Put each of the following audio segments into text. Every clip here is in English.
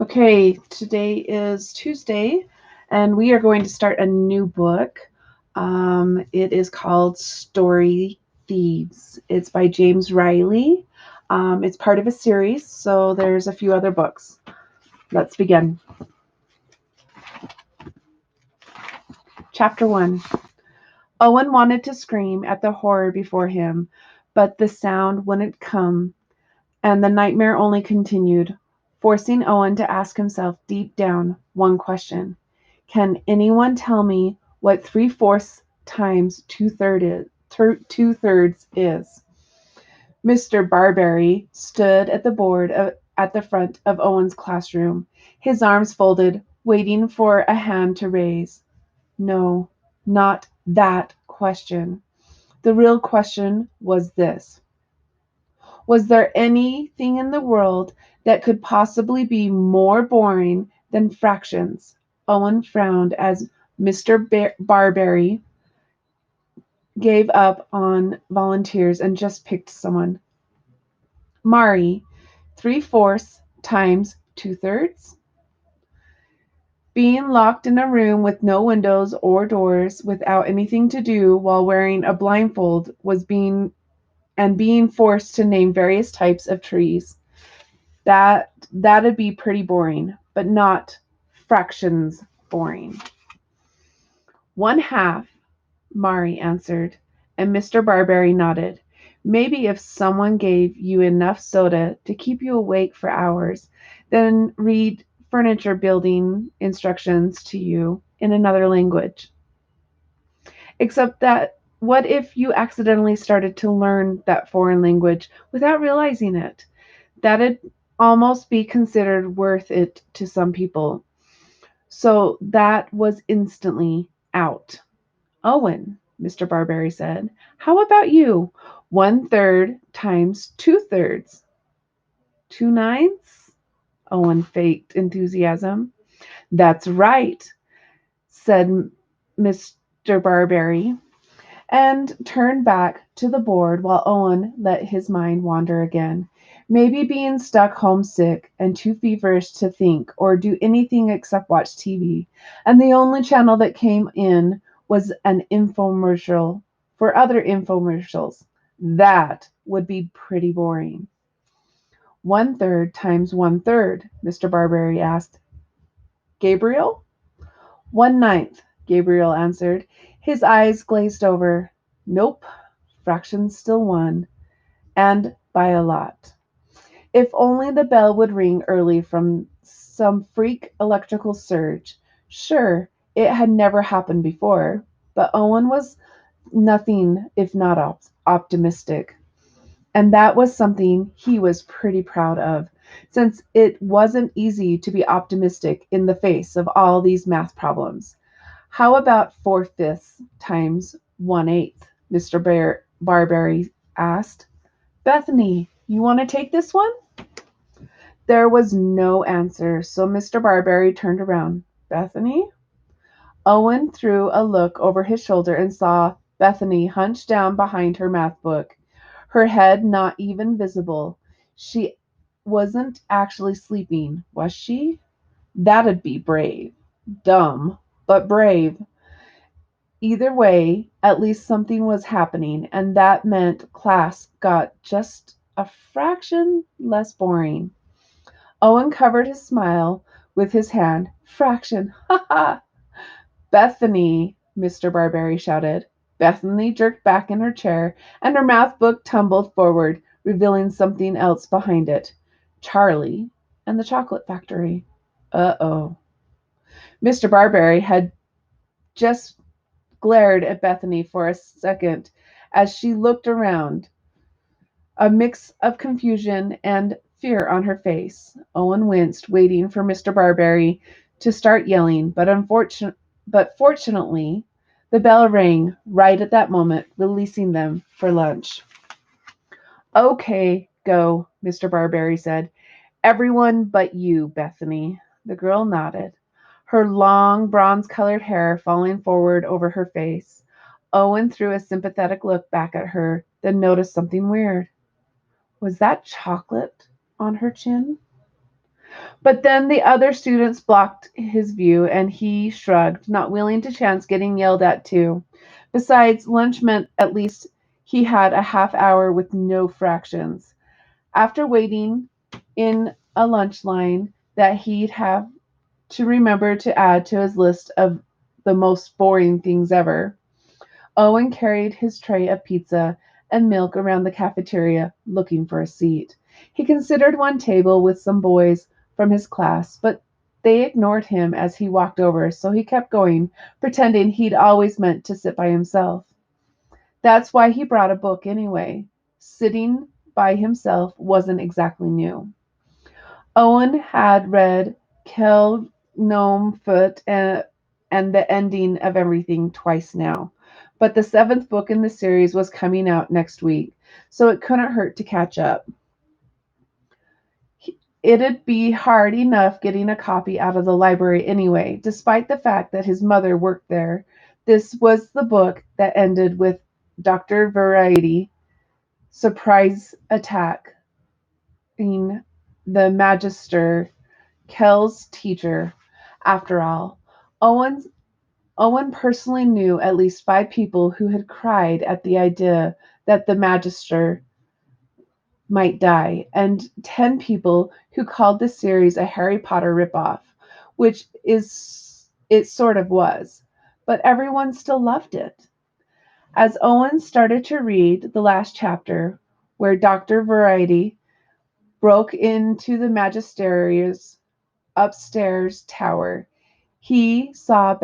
Okay, today is Tuesday, and we are going to start a new book. It is called Story Thieves. It's by James Riley. It's part of a series, so there's a few other books. Let's begin. Chapter 1. Owen wanted to scream at the horror before him, but the sound wouldn't come, and the nightmare only continued, forcing Owen to ask himself deep down one question. Can anyone tell me what 3/4 times 2/3 is? Mr. Barberry stood at the board at the front of Owen's classroom, his arms folded, waiting for a hand to raise. No, not that question. The real question was this. Was there anything in the world that could possibly be more boring than fractions? Owen frowned as Mr. Barberry gave up on volunteers and just picked someone. Mari, 3/4 times 2/3? Being locked in a room with no windows or doors, without anything to do while wearing a blindfold, being forced to name various types of trees. That'd be pretty boring, but not fractions boring. 1/2, Mari answered, and Mr. Barberry nodded. Maybe if someone gave you enough soda to keep you awake for hours, then read furniture building instructions to you in another language. Except that what if you accidentally started to learn that foreign language without realizing it? That'd almost be considered worth it to some people. So that was instantly out. Owen, Mr. Barberry said, how about you? 1/3 times 2/3. 2 9s? Owen faked enthusiasm. That's right, said Mr. Barberry, and turned back to the board while Owen let his mind wander again. Maybe being stuck homesick and too feverish to think or do anything except watch TV, and the only channel that came in was an infomercial for other infomercials. That would be pretty boring. 1/3 times 1/3, Mr. Barberry asked. Gabriel? 1/9, Gabriel answered. His eyes glazed over. Nope, fractions still won, and by a lot. If only the bell would ring early from some freak electrical surge. Sure, it had never happened before, but Owen was nothing if not optimistic. And that was something he was pretty proud of, since it wasn't easy to be optimistic in the face of all these math problems. How about 4/5 times 1/8? Mr. Barberry asked. Bethany, you want to take this one? There was no answer, so Mr. Barberry turned around. Bethany? Owen threw a look over his shoulder and saw Bethany hunched down behind her math book, her head not even visible. She wasn't actually sleeping, was she? That'd be brave. Dumb, but brave. Either way, at least something was happening, and that meant class got just a fraction less boring. Owen covered his smile with his hand. Fraction, ha ha! Bethany, Mr. Barberry shouted. Bethany jerked back in her chair, and her math book tumbled forward, revealing something else behind it. Charlie and the Chocolate Factory. Uh-oh. Mr. Barberry had just glared at Bethany for a second as she looked around, a mix of confusion and fear on her face. Owen winced, waiting for Mr. Barberry to start yelling, but fortunately, the bell rang right at that moment, releasing them for lunch. Okay, go, Mr. Barberry said. Everyone but you, Bethany. The girl nodded, her long bronze-colored hair falling forward over her face. Owen threw a sympathetic look back at her, then noticed something weird. Was that chocolate on her chin? But then the other students blocked his view, and he shrugged, not willing to chance getting yelled at too. Besides, lunch meant at least he had a half hour with no fractions. After waiting in a lunch line that he'd have to remember to add to his list of the most boring things ever, Owen carried his tray of pizza and milk around the cafeteria, looking for a seat. He considered one table with some boys from his class, but they ignored him as he walked over, so he kept going, pretending he'd always meant to sit by himself. That's why he brought a book anyway. Sitting by himself wasn't exactly new. Owen had read Kel Gnome Foot and the ending of everything twice now, but the seventh book in the series was coming out next week, so it couldn't hurt to catch up. It'd be hard enough getting a copy out of the library anyway, despite the fact that his mother worked there. This was the book that ended with Dr. Variety surprise attacking the Magister, Kel's teacher. After all, Owen Owen personally knew at least 5 people who had cried at the idea that the Magister might die, and 10 people who called the series a Harry Potter ripoff, which is it sort of was. But everyone still loved it. As Owen started to read the last chapter, where Dr. Variety broke into the Magister's upstairs tower, he saw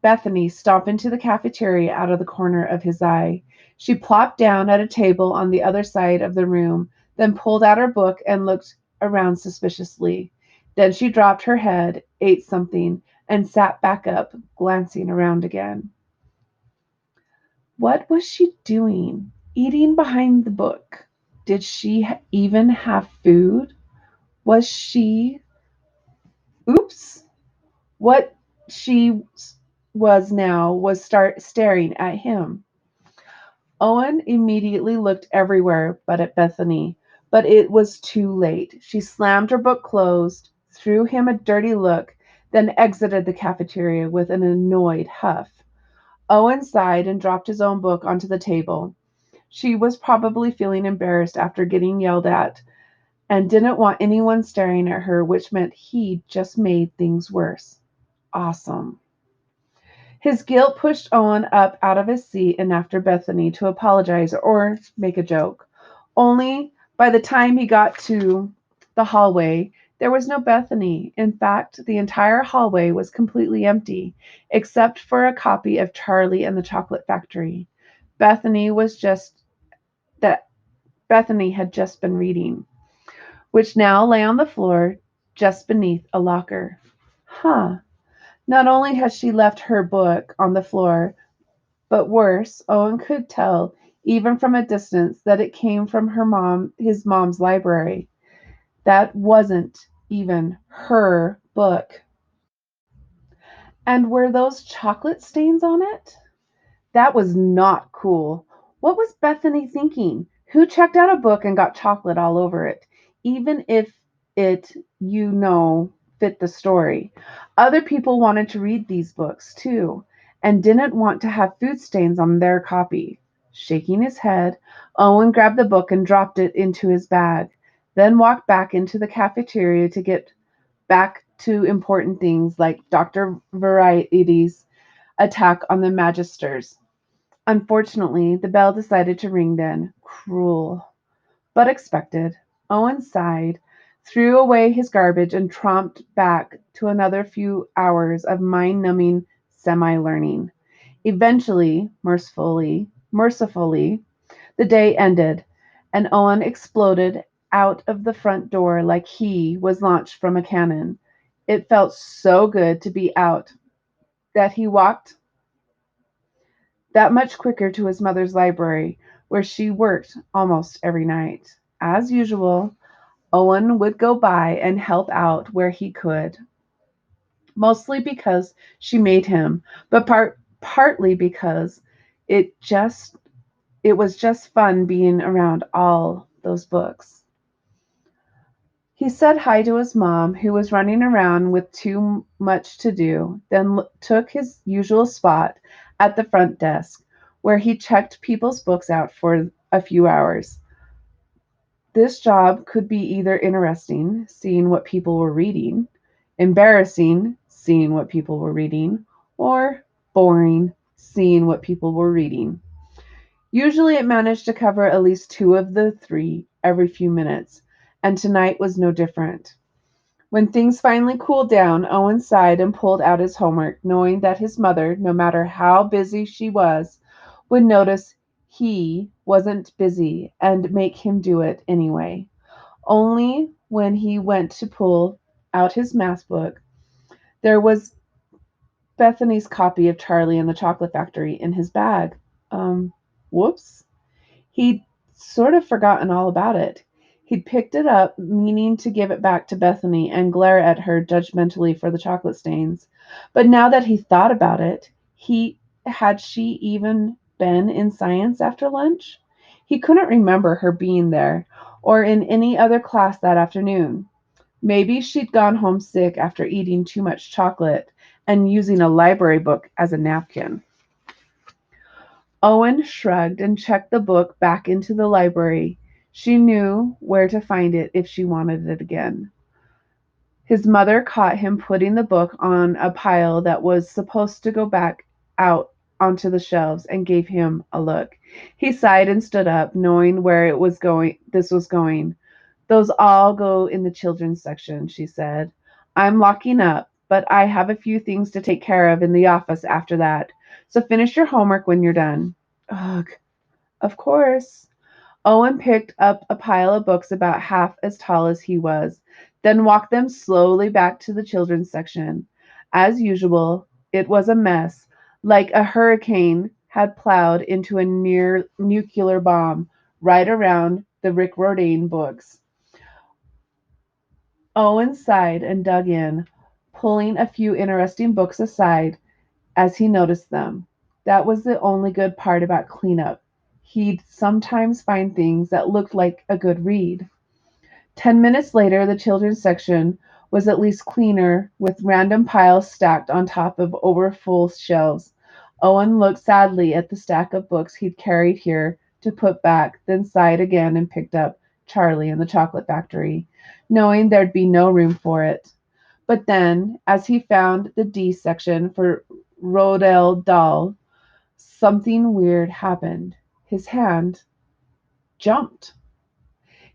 Bethany stomp into the cafeteria out of the corner of his eye. She plopped down at a table on the other side of the room, then pulled out her book and looked around suspiciously. Then she dropped her head, ate something, and sat back up, glancing around again. What was she doing? Eating behind the book. Did she even have food? Was she. Oops! What she was now was staring at him. Owen immediately looked everywhere but at Bethany, but it was too late. She slammed her book closed, threw him a dirty look, then exited the cafeteria with an annoyed huff. Owen sighed and dropped his own book onto the table. She was probably feeling embarrassed after getting yelled at and didn't want anyone staring at her, which meant he'd just made things worse. Awesome. His guilt pushed Owen up out of his seat and after Bethany to apologize or make a joke. Only by the time he got to the hallway, there was no Bethany. In fact, the entire hallway was completely empty, except for a copy of Charlie and the Chocolate Factory. Bethany was just that Bethany had just been reading, which now lay on the floor just beneath a locker. Huh. Not only had she left her book on the floor, but worse, Owen could tell, even from a distance, that it came from his mom's library. That wasn't even her book. And were those chocolate stains on it? That was not cool. What was Bethany thinking? Who checked out a book and got chocolate all over it, even if it, fit the story? Other people wanted to read these books too, and didn't want to have food stains on their copy. Shaking his head, Owen grabbed the book and dropped it into his bag, then walked back into the cafeteria to get back to important things like Dr. Variety's attack on the Magisters. Unfortunately, the bell decided to ring then. Cruel, but expected. Owen sighed, threw away his garbage, and tromped back to another few hours of mind-numbing semi-learning. Eventually, mercifully, the day ended, and Owen exploded out of the front door like he was launched from a cannon. It felt so good to be out that he walked that much quicker to his mother's library, where she worked almost every night. As usual, Owen would go by and help out where he could, mostly because she made him, but partly because it just it was just fun being around all those books. He said hi to his mom, who was running around with too much to do, then took his usual spot at the front desk, where he checked people's books out for a few hours. This job could be either interesting, seeing what people were reading, embarrassing, seeing what people were reading, or boring, seeing what people were reading. Usually it managed to cover at least two of the three every few minutes, and tonight was no different. When things finally cooled down, Owen sighed and pulled out his homework, knowing that his mother, no matter how busy she was, would notice he wasn't busy and make him do it anyway. Only when he went to pull out his math book, there was Bethany's copy of Charlie and the Chocolate Factory in his bag. Um, whoops. He'd sort of forgotten all about it. He'd picked it up, meaning to give it back to Bethany and glare at her judgmentally for the chocolate stains. But now that he thought about it, he had she even been in science after lunch? He couldn't remember her being there or in any other class that afternoon. Maybe she'd gone home sick after eating too much chocolate and using a library book as a napkin. Owen shrugged and checked the book back into the library. She knew where to find it if she wanted it again. His mother caught him putting the book on a pile that was supposed to go back out onto the shelves and gave him a look. He sighed and stood up, knowing where it was going this was going. Those all go in the children's section, she said. I'm locking up, but I have a few things to take care of in the office after that. So finish your homework when you're done. Ugh, of course. Owen picked up a pile of books about half as tall as he was, then walked them slowly back to the children's section. As usual, it was a mess, like a hurricane had plowed into a near nuclear bomb right around the Rick Rodane books. Owen sighed and dug in, pulling a few interesting books aside as he noticed them. That was the only good part about cleanup. He'd sometimes find things that looked like a good read. 10 minutes later, the children's section was at least cleaner, with random piles stacked on top of overfull shelves. Owen looked sadly at the stack of books he'd carried here to put back, then sighed again and picked up Charlie and the Chocolate Factory, knowing there'd be no room for it. But then, as he found the D section for Roald Dahl, something weird happened. His hand jumped.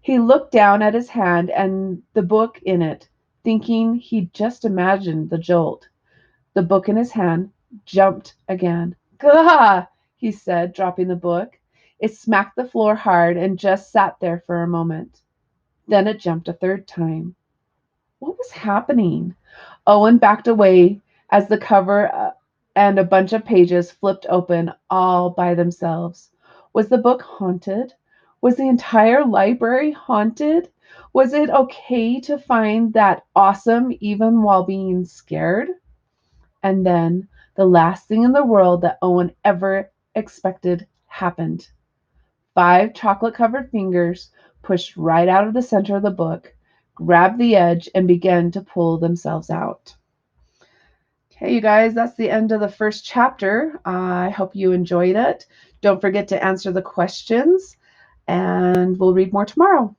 He looked down at his hand and the book in it, thinking he'd just imagined the jolt. The book in his hand jumped again. Gah! He said, dropping the book. It smacked the floor hard and just sat there for a moment. Then it jumped a third time. What was happening? Owen backed away as the cover and a bunch of pages flipped open all by themselves. Was the book haunted? Was the entire library haunted? Was it okay to find that awesome even while being scared? And then the last thing in the world that Owen ever expected happened. 5 chocolate-covered fingers pushed right out of the center of the book, grabbed the edge, and began to pull themselves out. Okay, you guys, that's the end of the first chapter. I hope you enjoyed it. Don't forget to answer the questions, and we'll read more tomorrow.